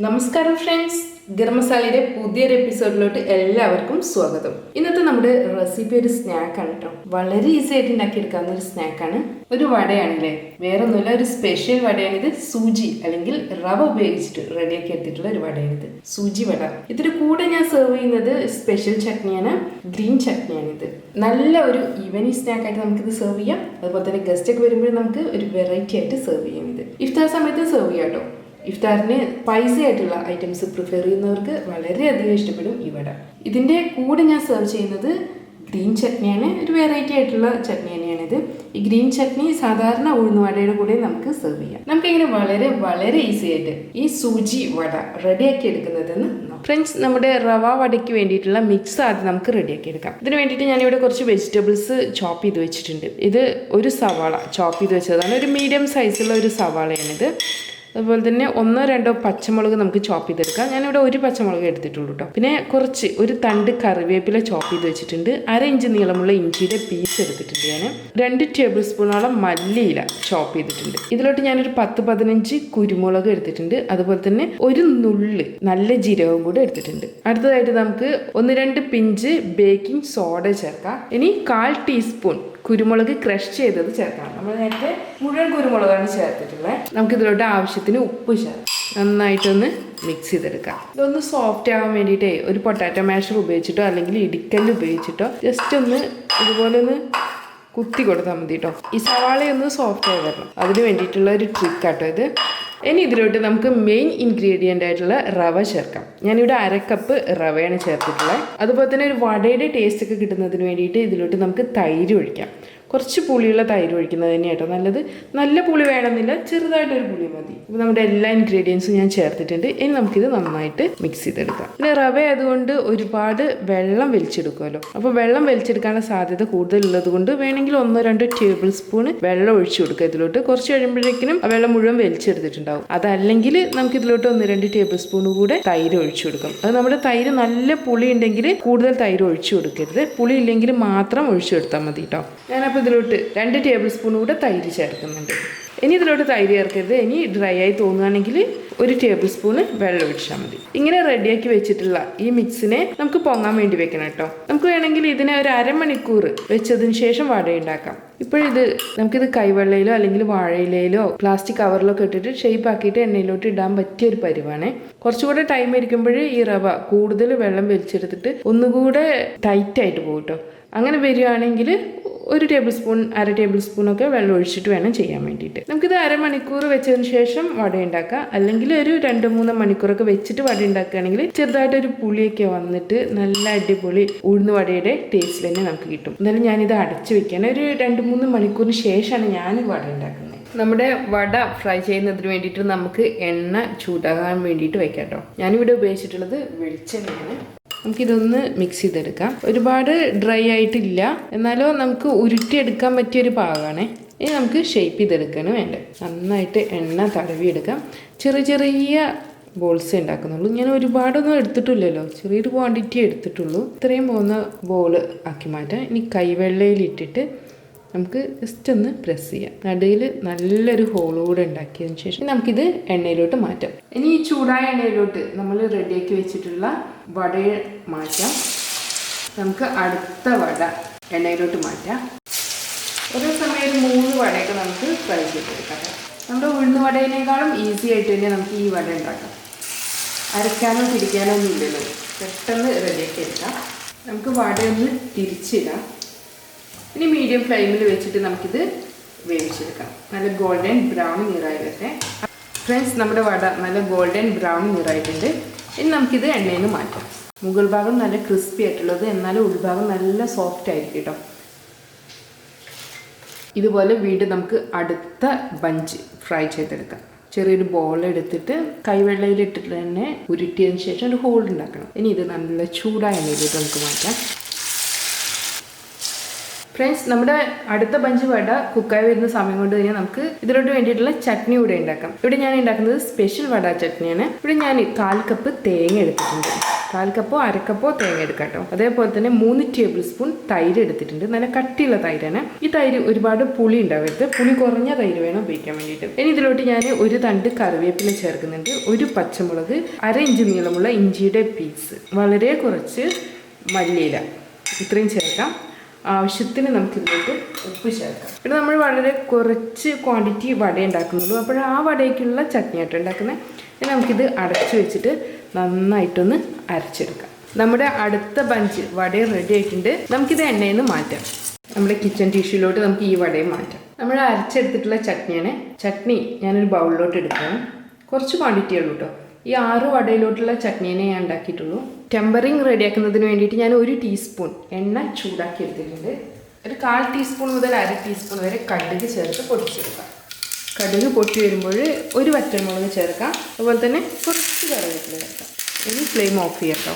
നമസ്കാരം ഫ്രണ്ട്സ്, ഗരം മസാലയുടെ പുതിയൊരു എപ്പിസോഡിലോട്ട് എല്ലാവർക്കും സ്വാഗതം. ഇന്നത്തെ നമ്മുടെ റെസിപ്പി ഒരു സ്നാക്കാണ് കേട്ടോ. വളരെ ഈസി ആയിട്ട് ഉണ്ടാക്കിയെടുക്കാവുന്ന ഒരു സ്നാക്കാണ്. ഒരു വടയാണല്ലേ, വേറെ ഒന്നുമില്ല, ഒരു സ്പെഷ്യൽ വടയാണിത്. സൂജി അല്ലെങ്കിൽ റവ ഉപയോഗിച്ചിട്ട് റെഡിയാക്കി എടുത്തിട്ടുള്ള ഒരു വടയാണിത്, സൂജി വട. ഇതിന്റെ കൂടെ ഞാൻ സെർവ് ചെയ്യുന്നത് സ്പെഷ്യൽ ചട്നിയാണ്, ഗ്രീൻ ചട്നിയാണിത്. നല്ല ഒരു ഈവനിങ് സ്നാക്കായിട്ട് നമുക്കിത് സെർവ് ചെയ്യാം. അതുപോലെ തന്നെ ഗസ്റ്റ് ഒക്കെ വരുമ്പോൾ നമുക്ക് ഒരു വെറൈറ്റി ആയിട്ട് സെർവ് ചെയ്യാം. ഇത് ഇഫ്താർ സമയത്ത് സെർവ് ചെയ്യാം കേട്ടോ. ഇഫ്താറിന് സ്പൈസി ആയിട്ടുള്ള ഐറ്റംസ് പ്രിഫർ ചെയ്യുന്നവർക്ക് വളരെയധികം ഇഷ്ടപ്പെടും ഈ വട. ഇതിൻ്റെ കൂടെ ഞാൻ സെർവ് ചെയ്യുന്നത് ഗ്രീൻ ചട്നിയാണ്. ഒരു വെറൈറ്റി ആയിട്ടുള്ള ചട്നി തന്നെയാണിത്. ഈ ഗ്രീൻ ചട്നി സാധാരണ ഉഴുന്നുവടയുടെ കൂടെ നമുക്ക് സെർവ് ചെയ്യാം. നമുക്കിങ്ങനെ വളരെ ഈസി ആയിട്ട് ഈ സൂജി വട റെഡിയാക്കി എടുക്കുന്നതെന്ന് ഫ്രണ്ട്സ്, നമ്മുടെ റവ വടയ്ക്ക് വേണ്ടിയിട്ടുള്ള മിക്സ് ആദ്യം നമുക്ക് റെഡിയാക്കി എടുക്കാം. ഇതിന് വേണ്ടിയിട്ട് ഞാനിവിടെ കുറച്ച് വെജിറ്റബിൾസ് ചോപ്പ് ചെയ്ത് വെച്ചിട്ടുണ്ട്. ഇത് ഒരു സവാള ചോപ്പ് ചെയ്ത് വെച്ചതാണ്. ഒരു മീഡിയം സൈസുള്ള ഒരു സവാളയാണിത്. അതുപോലെ തന്നെ 1-2 പച്ചമുളക് നമുക്ക് ചോപ്പ് ചെയ്തെടുക്കാം. ഞാനിവിടെ ഒരു പച്ചമുളക് എടുത്തിട്ടുള്ളൂ കേട്ടോ. പിന്നെ ഒരു തണ്ട് കറിവേപ്പില ചോപ്പ് ചെയ്ത് വെച്ചിട്ടുണ്ട്. 1/2 ഇഞ്ച് നീളമുള്ള ഇഞ്ചിയുടെ പീസ് എടുത്തിട്ടുണ്ട്. ഞാൻ 2 ടേബിൾ സ്പൂണോളം മല്ലിയില ചോപ്പ് ചെയ്തിട്ടുണ്ട്. ഇതിലോട്ട് ഞാനൊരു 10-15 കുരുമുളക് എടുത്തിട്ടുണ്ട്. അതുപോലെ തന്നെ ഒരു നുള്ള് നല്ല ജീരകവും കൂടെ എടുത്തിട്ടുണ്ട്. അടുത്തതായിട്ട് നമുക്ക് 1-2 പിഞ്ച് ബേക്കിംഗ് സോഡ ചേർക്കാം. ഇനി 1/4 ടീസ്പൂൺ കുരുമുളക് ക്രഷ് ചെയ്തത് ചേർക്കണം. നമ്മൾ നേരത്തെ മുഴുവൻ കുരുമുളകാണ് ചേർത്തിട്ടുള്ളത്. നമുക്ക് ഇതിലോട്ട് ആവശ്യത്തിന് ഉപ്പ് ചേർക്കാം. നന്നായിട്ടൊന്ന് മിക്സ് ചെയ്തെടുക്കാം. ഇതൊന്ന് സോഫ്റ്റ് ആവാൻ വേണ്ടിയിട്ടേ ഒരു പൊട്ടാറ്റോ മാഷർ ഉപയോഗിച്ചിട്ടോ അല്ലെങ്കിൽ ഇടിക്കല്ല് ഉപയോഗിച്ചിട്ടോ ജസ്റ്റ് ഒന്ന് ഇതുപോലെ ഒന്ന് കുത്തി കൊടുത്താൽ മതി കേട്ടോ. ഈ സവാളയൊന്ന് സോഫ്റ്റ് ആയി വരണം, അതിന് വേണ്ടിയിട്ടുള്ള ഒരു ട്രിക്കാട്ടോ ഇത്. ഇനി ഇതിലോട്ട് നമുക്ക് മെയിൻ ഇൻഗ്രീഡിയൻ്റ് ആയിട്ടുള്ള റവ ചേർക്കാം. ഞാനിവിടെ 1/2 കപ്പ് റവയാണ് ചേർത്തിട്ടുള്ളത്. അതുപോലെ തന്നെ ഒരു വടയുടെ ടേസ്റ്റ് ഒക്കെ കിട്ടുന്നതിന് വേണ്ടിയിട്ട് ഇതിലോട്ട് നമുക്ക് തൈര് ഒഴിക്കാം. കുറച്ച് പുളിയുള്ള തൈര് ഒഴിക്കുന്നത് തന്നെയാട്ടോ നല്ലത്. നല്ല പുളി വേണമെന്നില്ല, ചെറുതായിട്ടൊരു പുളി മതി. അപ്പോൾ നമ്മുടെ എല്ലാ ഇൻഗ്രീഡിയൻസും ഞാൻ ചേർത്തിട്ടുണ്ട്. ഇനി നമുക്കിത് നന്നായിട്ട് മിക്സ് ചെയ്തെടുക്കാം. പിന്നെ റവ ആയതുകൊണ്ട് ഒരുപാട് വെള്ളം വലിച്ചെടുക്കുമല്ലോ. അപ്പോൾ വെള്ളം വലിച്ചെടുക്കാനുള്ള സാധ്യത കൂടുതലുള്ളത് കൊണ്ട് വേണമെങ്കിൽ 1-2 ടേബിൾ സ്പൂൺ വെള്ളം ഒഴിച്ചു കൊടുക്കുക ഇതിലോട്ട്. കുറച്ച് കഴിയുമ്പോഴേക്കും ആ വെള്ളം മുഴുവൻ വലിച്ചെടുത്തിട്ടുണ്ടാവും. അതല്ലെങ്കിൽ നമുക്ക് ഇതിലോട്ട് 1-2 ടേബിൾ സ്പൂൺ കൂടെ തൈര് ഒഴിച്ചു കൊടുക്കാം. അത് നമ്മുടെ തൈര് നല്ല പുളി ഉണ്ടെങ്കിൽ കൂടുതൽ തൈര് ഒഴിച്ചു കൊടുക്കരുത്. പുളി ഇല്ലെങ്കിൽ മാത്രം ഒഴിച്ചു കൊടുത്താൽ മതി കേട്ടോ. ഞാനപ്പോൾ ഇതിലോട്ട് 2 ടേബിൾ സ്പൂൺ കൂടെ തൈര് ചേർക്കുന്നുണ്ട്. ഇനി ഇതിലോട്ട് തൈര് ചേർക്കരുത്. ഇനി ഡ്രൈ ആയി തോന്നുകയാണെങ്കിൽ 1 ടേബിൾ സ്പൂണ് വെള്ളം ഒഴിച്ചാൽ മതി. ഇങ്ങനെ റെഡിയാക്കി വെച്ചിട്ടുള്ള ഈ മിക്സിനെ നമുക്ക് പൊങ്ങാൻ വേണ്ടി വെക്കണം കേട്ടോ. നമുക്ക് വേണമെങ്കിൽ ഇതിനെ ഒരു 1/2 മണിക്കൂർ വെച്ചതിന് ശേഷം വട ഉണ്ടാക്കാം. ഇപ്പോഴിത് നമുക്കിത് കൈവെള്ളയിലോ അല്ലെങ്കിൽ വാഴയിലയിലോ പ്ലാസ്റ്റിക് കവറിലോ ഒക്കെ ഇട്ടിട്ട് ഷേപ്പ് ആക്കിയിട്ട് എണ്ണയിലോട്ട് ഇടാൻ പറ്റിയ ഒരു പരിവാണ്. കുറച്ചുകൂടെ ടൈം ഇരിക്കുമ്പോൾ ഈ റവ കൂടുതൽ വെള്ളം വലിച്ചെടുത്തിട്ട് ഒന്നുകൂടെ ടൈറ്റായിട്ട് പോകും കേട്ടോ. അങ്ങനെ വരികയാണെങ്കിൽ 1 ടേബിൾ സ്പൂൺ 1/2 ടേബിൾ സ്പൂണൊക്കെ വെള്ളം ഒഴിച്ചിട്ട് വേണം ചെയ്യാൻ വേണ്ടിയിട്ട്. നമുക്കിത് 1/2 മണിക്കൂർ വെച്ചതിന് ശേഷം വട ഉണ്ടാക്കാം. അല്ലെങ്കിൽ ഒരു 2-3 മണിക്കൂറൊക്കെ വെച്ചിട്ട് വട ഉണ്ടാക്കുകയാണെങ്കിൽ ചെറുതായിട്ടൊരു പുളിയൊക്കെ വന്നിട്ട് നല്ല അടിപൊളി ഉഴുന്ന് വടയുടെ ടേസ്റ്റ് തന്നെ നമുക്ക് കിട്ടും. എന്നാലും ഞാനിത് അടച്ചു വെക്കാൻ ഒരു 2-3 മണിക്കൂറിന് ശേഷമാണ് ഞാൻ വട ഉണ്ടാക്കുന്നത്. നമ്മുടെ വട ഫ്രൈ ചെയ്യുന്നതിന് വേണ്ടിയിട്ട് നമുക്ക് എണ്ണ ചൂടാകാൻ വേണ്ടിയിട്ട് വെക്കാം കേട്ടോ. ഞാനിവിടെ ഉപയോഗിച്ചിട്ടുള്ളത് വെളിച്ചെണ്ണയാണ്. നമുക്കിതൊന്ന് മിക്സ് ചെയ്തെടുക്കാം. ഒരുപാട് ഡ്രൈ ആയിട്ടില്ല, എന്നാലും നമുക്ക് ഉരുട്ടിയെടുക്കാൻ പറ്റിയൊരു പാകമാണ്. ഇനി നമുക്ക് ഷേപ്പ് ചെയ്തെടുക്കാണ് വേണ്ടത്. നന്നായിട്ട് എണ്ണ തടവിയെടുക്കാം. ചെറിയ ബോൾസ് ഉണ്ടാക്കുന്നുള്ളൂ. ഞാൻ ഒരുപാടൊന്നും എടുത്തിട്ടില്ലല്ലോ, ചെറിയൊരു ക്വാണ്ടിറ്റി എടുത്തിട്ടുള്ളൂ. ഇത്രയും പോകുന്ന ബോൾ ആക്കി മാറ്റാം. ഇനി കൈവെള്ളയിലിട്ടിട്ട് നമുക്ക് ജസ്റ്റ് ഒന്ന് പ്രസ് ചെയ്യാം. നടുവിൽ നല്ലൊരു ഹോള് കൂടെ ഉണ്ടാക്കിയതിന് ശേഷം നമുക്കിത് എണ്ണയിലോട്ട് മാറ്റാം. ഇനി ഈ ചൂടായ എണ്ണയിലോട്ട് നമ്മൾ റെഡിയാക്കി വെച്ചിട്ടുള്ള വടയെ മാറ്റാം. നമുക്ക് അടുത്ത വട എണ്ണയിലോട്ട് മാറ്റാം. ഒരേ സമയം 3 വടയൊക്കെ നമുക്ക് ഫ്രൈ ചെയ്തെടുക്കാം. നമ്മുടെ ഉഴുന്ന് വടയിനേക്കാളും ഈസി ആയിട്ട് തന്നെ നമുക്ക് ഈ വട ഉണ്ടാക്കാം. അരയ്ക്കാനോ പിടിക്കാനോ ഒന്നും ഇല്ലല്ലോ, പെട്ടെന്ന് റെഡിയാക്കി എടുക്കാം. നമുക്ക് വടയൊന്ന് തിരിച്ചിടാം. ഇനി മീഡിയം ഫ്ലെയിമിൽ വെച്ചിട്ട് നമുക്കിത് വേവിച്ചെടുക്കാം. നല്ല ഗോൾഡൻ ബ്രൗൺ നിറായി വരട്ടെ. ഫ്രണ്ട്സ്, നമ്മുടെ വട നല്ല ഗോൾഡൻ ബ്രൗൺ നിറായിട്ടുണ്ട്. ഇനി നമുക്കിത് എണ്ണയിൽ നിന്ന് മാറ്റാം. മുകൾ ഭാഗം നല്ല ക്രിസ്പി ആയിട്ടുള്ളത്, എന്നാലും ഉൾഭാഗം നല്ല സോഫ്റ്റ് ആയിരിക്കും കേട്ടോ. ഇതുപോലെ വീണ്ടും നമുക്ക് അടുത്ത ബഞ്ച് ഫ്രൈ ചെയ്തെടുക്കാം. ചെറിയൊരു ബോൾ എടുത്തിട്ട് കൈവെള്ളയിലിട്ടിട്ട് തന്നെ ഉരുട്ടിയതിന് ശേഷം ഒരു ഹോൾ ഉണ്ടാക്കണം. ഇനി ഇത് നല്ല ചൂടായ എണ്ണയിലേക്ക് നമുക്ക് മാറ്റാം. ഫ്രണ്ട്സ്, നമ്മുടെ അടുത്ത ബഞ്ച് വട കുക്കായി വരുന്ന സമയം കൊണ്ട് തന്നെ നമുക്ക് ഇതിലോട്ട് വേണ്ടിയിട്ടുള്ള ചട്നി കൂടെ ഉണ്ടാക്കാം. ഇവിടെ ഞാൻ ഉണ്ടാക്കുന്നത് സ്പെഷ്യൽ വട ചട്നിയാണ്. ഇവിടെ ഞാൻ 1/4 കപ്പ് തേങ്ങ എടുത്തിട്ടുണ്ട്. 1/4 കപ്പോ 1/2 കപ്പോ തേങ്ങ എടുക്കാം കേട്ടോ. അതേപോലെ തന്നെ 3 ടേബിൾ സ്പൂൺ തൈര് എടുത്തിട്ടുണ്ട്. നല്ല കട്ടിയുള്ള തൈരാണ്. ഈ തൈര് ഒരുപാട് പുളി ഉണ്ടാവരുത്, പുളി കുറഞ്ഞ തൈര് വേണം ഉപയോഗിക്കാൻ വേണ്ടിയിട്ട്. ഇനി ഇതിലോട്ട് ഞാൻ ഒരു തണ്ട് കറിവേപ്പില ചേർക്കുന്നുണ്ട്, ഒരു പച്ചമുളക്, 1/2 ഇഞ്ച് നീളമുള്ള ഇഞ്ചിയുടെ പീസ്, വളരെ കുറച്ച് മല്ലിയില, ഇത്രയും ചേർക്കാം. ആവശ്യത്തിന് നമുക്കിതിലോട്ട് ഉപ്പ് ചേർക്കാം. പിന്നെ നമ്മൾ വളരെ കുറച്ച് ക്വാണ്ടിറ്റി വട ഉണ്ടാക്കുന്നുള്ളൂ, അപ്പോൾ ആ വടയ്ക്കുള്ള ചട്നിയായിട്ട് ഉണ്ടാക്കുന്നത്. ഇനി നമുക്കിത് അടച്ചു വെച്ചിട്ട് നന്നായിട്ടൊന്ന് അരച്ചെടുക്കാം. നമ്മുടെ അടുത്ത ബഞ്ച് വട റെഡി ആയിട്ടുണ്ട്. നമുക്കിത് എണ്ണയിൽ നിന്ന് മാറ്റാം. നമ്മുടെ കിച്ചൺ ടിഷ്യൂലോട്ട് നമുക്ക് ഈ വടയും മാറ്റാം. നമ്മൾ അരച്ചെടുത്തിട്ടുള്ള ചട്നിയാണ്. ചട്നി ഞാനൊരു ബൗളിലോട്ട് എടുക്കണം. കുറച്ച് ക്വാണ്ടിറ്റി ഉള്ളൂ കേട്ടോ. ഈ 6 വടയിലോട്ടുള്ള ചട്നീനെ ഞാൻ ഉണ്ടാക്കിയിട്ടുള്ളൂ. ടെമ്പറിങ് റെഡിയാക്കുന്നതിന് വേണ്ടിയിട്ട് ഞാൻ 1 ടീസ്പൂൺ എണ്ണ ചൂടാക്കി എടുത്തിട്ടുണ്ട്. ഒരു 1/4 ടീസ്പൂൺ മുതൽ 1/2 ടീസ്പൂൺ വരെ കടുക് ചേർത്ത് പൊടിച്ചെടുക്കാം. കടുക് പൊട്ടി വരുമ്പോൾ ഒരു വറ്റൽമുളക് ചേർക്കാം. അതുപോലെ തന്നെ കുറച്ച് കറിവേപ്പില ചേർക്കാം. ഇനി ഫ്ലെയിം ഓഫ് ചെയ്യാം കേട്ടോ.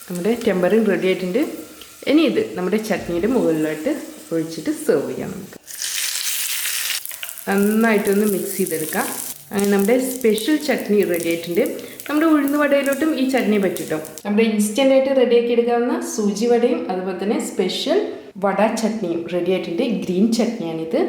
നമ്മുടെ ടെമ്പറിങ് റെഡി ആയിട്ടുണ്ട്. ഇനി ഇത് നമ്മുടെ ചട്നിയുടെ മുകളിലോട്ട് ഒഴിച്ചിട്ട് സെർവ് ചെയ്യാം. നമുക്ക് നന്നായിട്ടൊന്ന് മിക്സ് ചെയ്തെടുക്കാം. അങ്ങനെ നമ്മുടെ സ്പെഷ്യൽ ചട്നി റെഡി ആയിട്ടുണ്ട്. നമ്മുടെ ഉഴുന്ന് വടയിലോട്ടും ഈ ചട്നി പറ്റിട്ടോ. നമ്മുടെ ഇൻസ്റ്റൻ്റ് ആയിട്ട് റെഡിയാക്കി എടുക്കാവുന്ന സൂചി വടയും അതുപോലെ തന്നെ സ്പെഷ്യൽ വട ചട്നിയും റെഡി ആയിട്ടുണ്ട്. ഗ്രീൻ ചട്നിയാണിത്.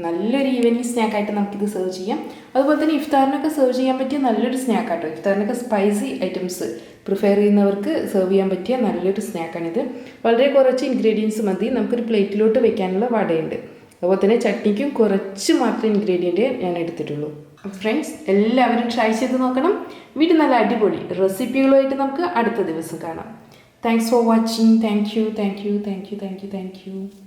നല്ലൊരു ഈവനിങ് സ്നാക്കായിട്ട് നമുക്കിത് സെർവ് ചെയ്യാം. അതുപോലെ തന്നെ ഇഫ്താറിനൊക്കെ സെർവ് ചെയ്യാൻ പറ്റിയ നല്ലൊരു സ്നാക്കാട്ടോ. ഇഫ്താറിനൊക്കെ സ്പൈസി ഐറ്റംസ് പ്രിഫർ ചെയ്യുന്നവർക്ക് സെർവ് ചെയ്യാൻ പറ്റിയ നല്ലൊരു സ്നാക്കാണിത്. വളരെ കുറച്ച് ഇൻഗ്രീഡിയൻസ് മതി. നമുക്കൊരു പ്ലേറ്റിലോട്ട് വെക്കാനുള്ള വടയുണ്ട്. അതുപോലെ തന്നെ ചട്നിക്കും കുറച്ച് മാത്രമേ ഇൻഗ്രീഡിയൻറ്റ് ഞാൻ എടുത്തിട്ടുള്ളൂ. ഫ്രണ്ട്സ്, എല്ലാവരും ട്രൈ ചെയ്ത് നോക്കണം. വീട്ടിൽ നല്ല അടിപൊളി റെസിപ്പികളുമായിട്ട് നമുക്ക് അടുത്ത ദിവസം കാണാം. Thanks for watching. Thank you.